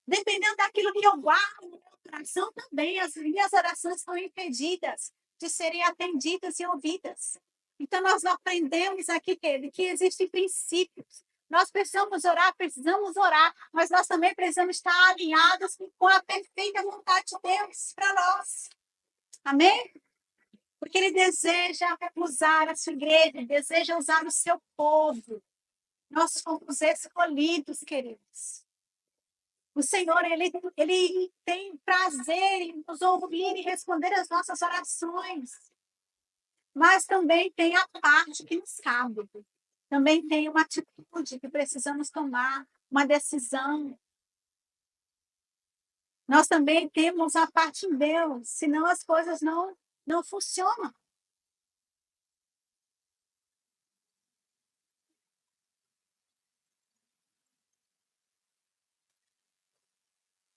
Dependendo daquilo que eu guardo no meu coração, também as minhas orações estão impedidas de serem atendidas e ouvidas. Então, nós aprendemos aqui que existem princípios. Nós precisamos orar, mas nós também precisamos estar alinhados com a perfeita vontade de Deus para nós. Amém? Porque Ele deseja usar a sua igreja, deseja usar o seu povo. Nós fomos escolhidos, queridos. O Senhor, ele tem prazer em nos ouvir e responder as nossas orações. Mas também tem a parte que nos cabe. Também tem uma atitude que precisamos tomar, uma decisão. Nós também temos a parte de Deus, senão as coisas não funcionam.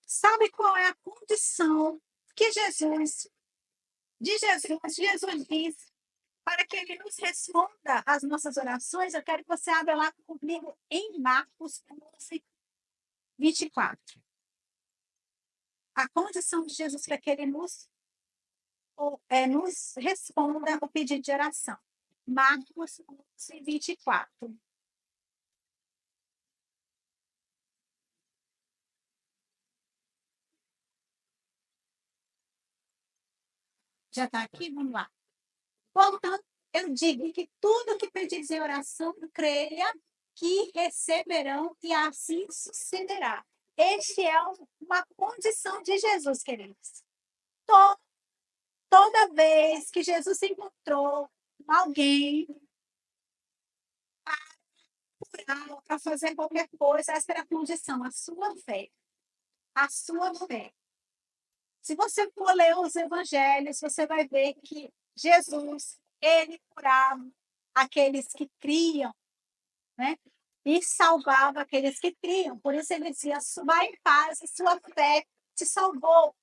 Sabe qual é a condição que Jesus diz para que ele nos responda às nossas orações? Eu quero que você abra lá comigo em Marcos 11, 24. A condição de Jesus para que ele nos responda o pedido de oração. Marcos 11, 24. Já está aqui? Vamos lá. Portanto, eu digo que tudo que pedis em oração, creia que receberão e assim sucederá. Este é uma condição de Jesus, queridos. Toda vez que Jesus se encontrou com alguém para fazer qualquer coisa, essa era a condição, a sua fé. A sua fé. Se você for ler os evangelhos, você vai ver que Jesus, ele curava aqueles que criam, né? E salvava aqueles que criam. Por isso ele dizia: vai em paz, a sua fé te salvou.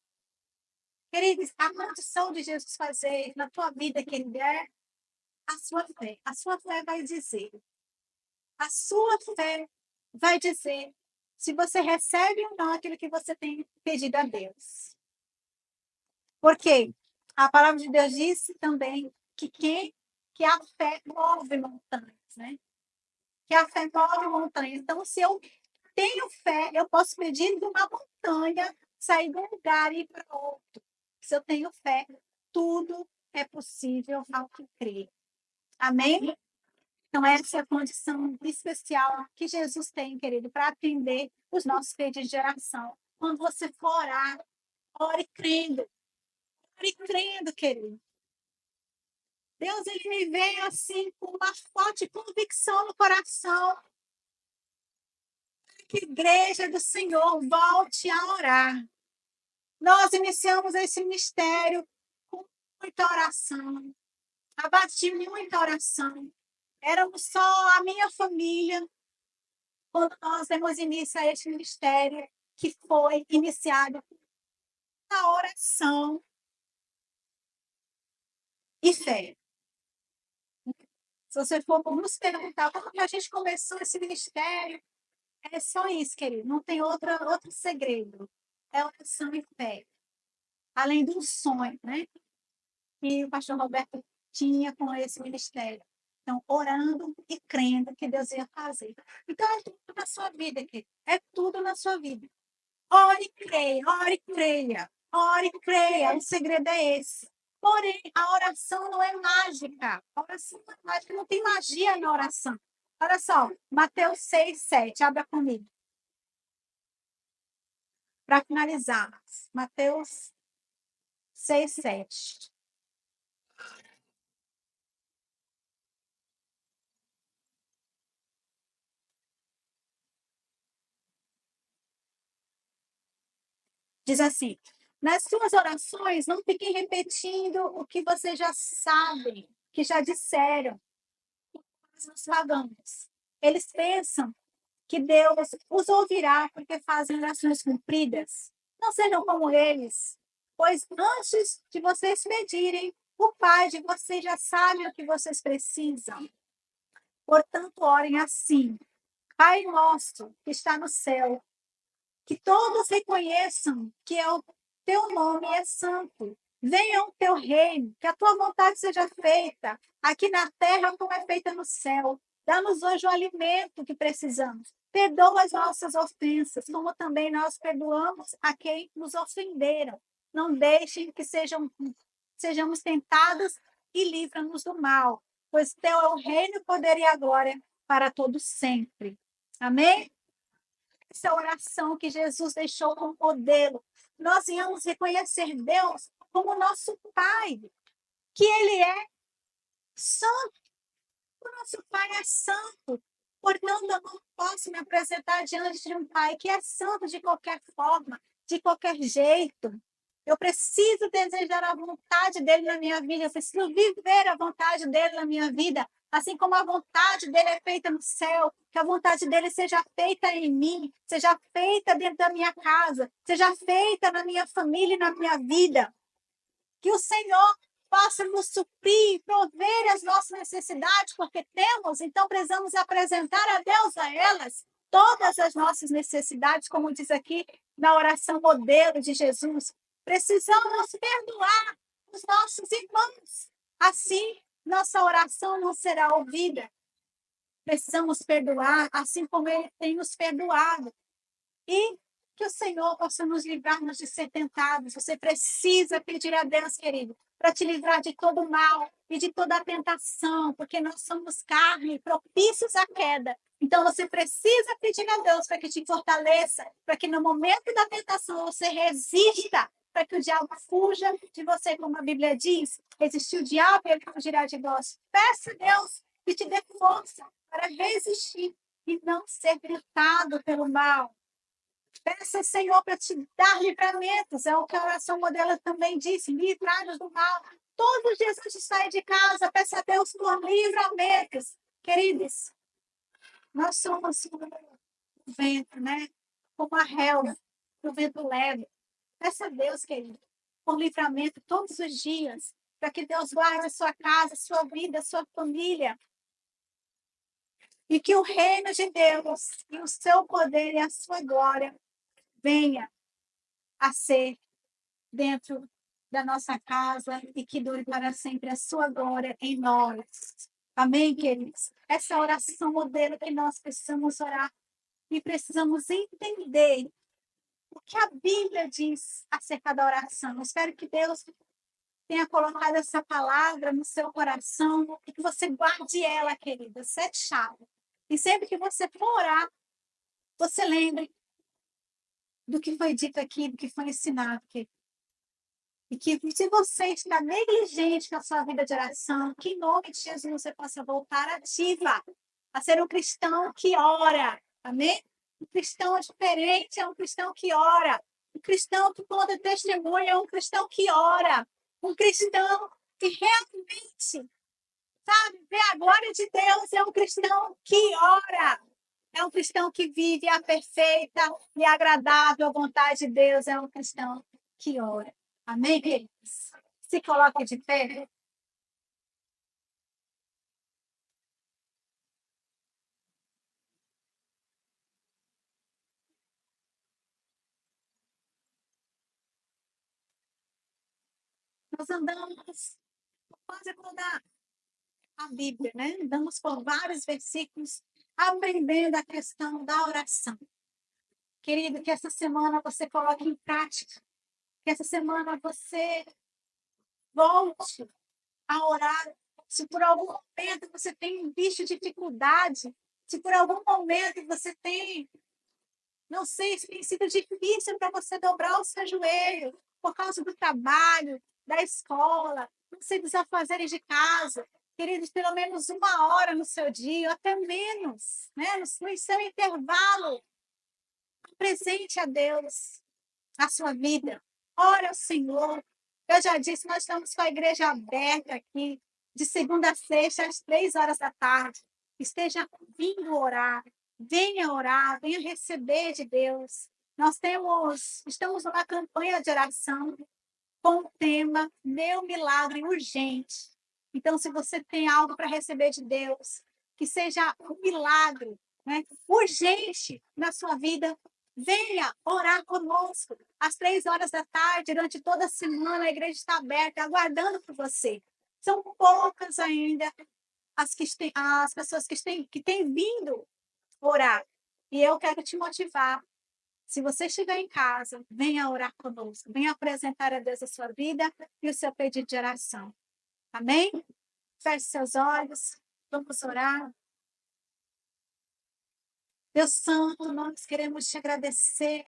Queridos, a condição de Jesus fazer na tua vida, querido, é a sua fé. A sua fé vai dizer. A sua fé vai dizer se você recebe ou não aquilo que você tem pedido a Deus. Porque a palavra de Deus disse também que a fé move montanhas, né? Que a fé move montanhas. Então, se eu tenho fé, eu posso pedir de uma montanha, sair de um lugar e ir para outro. Se eu tenho fé, tudo é possível ao que crê. Amém? Então, essa é a condição especial que Jesus tem, querido, para atender os nossos pedidos de oração. Quando você for orar, Ore crendo, querido. Deus, ele me veio assim com uma forte convicção no coração que a igreja do Senhor volte a orar. Nós iniciamos esse ministério com muita oração, a base de muita oração. Éramos só a minha família quando nós demos início a este ministério que foi iniciado na oração e fé. Se você for nos perguntar como que a gente começou esse ministério, é só isso, querido. Não tem outro segredo. É oração e fé. Além do sonho, né? Que o pastor Roberto tinha com esse ministério. Então, orando e crendo que Deus ia fazer. Então, é tudo na sua vida, querido. É tudo na sua vida. Ore e creia, ore e creia. Ore e creia. O segredo é esse. Porém, a oração não é mágica. A oração não é mágica, não tem magia na oração. Olha só, Mateus 6, 7. Abra comigo. Para finalizar, Mateus 6, 7. Diz assim: nas suas orações, não fiquem repetindo o que vocês já sabem, que já disseram os pagãos. Eles pensam que Deus os ouvirá porque fazem orações cumpridas. Não sejam como eles, pois antes de vocês pedirem, o Pai de vocês já sabe o que vocês precisam. Portanto, orem assim: Pai nosso que está no céu, que todos reconheçam que é o teu nome é santo. Venha o teu reino, que a tua vontade seja feita, aqui na terra como é feita no céu. Dá-nos hoje o alimento que precisamos. Perdoa as nossas ofensas, como também nós perdoamos a quem nos ofenderam. Não deixem que sejamos tentados e livra-nos do mal, pois teu é o reino, o poder e a glória para todos sempre. Amém? Essa oração que Jesus deixou como modelo. Nós íamos reconhecer Deus como nosso Pai, que Ele é santo. O nosso Pai é santo. Portanto, eu não posso me apresentar diante de um Pai que é santo de qualquer forma, de qualquer jeito. Eu preciso desejar a vontade dele na minha vida, eu preciso viver a vontade dele na minha vida, assim como a vontade dele é feita no céu, que a vontade dele seja feita em mim, seja feita dentro da minha casa, seja feita na minha família e na minha vida. Que o Senhor possa nos suprir, prover as nossas necessidades, porque temos, então precisamos apresentar a Deus a elas todas as nossas necessidades, como diz aqui na oração modelo de Jesus. Precisamos perdoar os nossos irmãos. Assim, nossa oração não será ouvida. Precisamos perdoar, assim como Ele tem nos perdoado. E que o Senhor possa nos livrar-nos de ser tentados. Você precisa pedir a Deus, querido, para te livrar de todo mal e de toda a tentação, porque nós somos carne, propícios à queda. Então você precisa pedir a Deus para que te fortaleça, para que no momento da tentação você resista, para que o diabo fuja de você, como a Bíblia diz. Resistir o diabo e ele fugirá de nós. Peça a Deus que te dê força para resistir e não ser tentado pelo mal. Peça, Senhor, para te dar livramentos. É o que a oração modelo também disse: livrar-nos do mal. Todos os dias antes de sair de casa, peça a Deus por livramentos. Queridos, nós somos o vento, né? Como a relva, o vento leve. Peça a Deus, querido, por livramento todos os dias, para que Deus guarde a sua casa, a sua vida, a sua família. E que o reino de Deus e o seu poder e a sua glória venha a ser dentro da nossa casa e que dure para sempre a sua glória em nós. Amém, queridos? Essa oração modelo que nós precisamos orar e precisamos entender o que a Bíblia diz acerca da oração. Eu espero que Deus tenha colocado essa palavra no seu coração e que você guarde ela, querida, 7 chaves. E sempre que você for orar, você lembre do que foi dito aqui, do que foi ensinado aqui. E que se você está negligente na sua vida de oração, que em nome de Jesus você possa voltar ativa, a ser um cristão que ora. Amém? Um cristão diferente é um cristão que ora. Um cristão que conta testemunho é um cristão que ora. Um cristão que realmente, sabe, vê a glória de Deus é um cristão que ora. É um cristão que vive a perfeita e agradável vontade de Deus. É um cristão que ora. Amém, queridos? Se coloque de pé. Nós andamos quase toda a Bíblia, né? Andamos por vários versículos aprendendo a questão da oração. Querido, que essa semana você coloque em prática. Que essa semana você volte a orar. Se por algum momento você tem visto dificuldade, se por algum momento você tem, não sei, se tem sido difícil para você dobrar o seu joelho por causa do trabalho, da escola, não sei, dos afazeres de casa, queridos, pelo menos 1 hora no seu dia, ou até menos, né? No seu intervalo, presente a Deus na sua vida. Ora ao Senhor. Eu já disse, nós estamos com a igreja aberta aqui, de segunda a sexta, às 3 horas da tarde. Esteja vindo orar, venha receber de Deus. Estamos numa campanha de oração com o tema Meu Milagre Urgente. Então, se você tem algo para receber de Deus, que seja um milagre, né, urgente na sua vida, venha orar conosco. Às 3 horas da tarde, durante toda a semana, a igreja está aberta, aguardando por você. São poucas ainda as pessoas que têm vindo orar. E eu quero te motivar. Se você estiver em casa, venha orar conosco. Venha apresentar a Deus a sua vida e o seu pedido de oração. Amém? Feche seus olhos. Vamos orar. Deus Santo, nós queremos te agradecer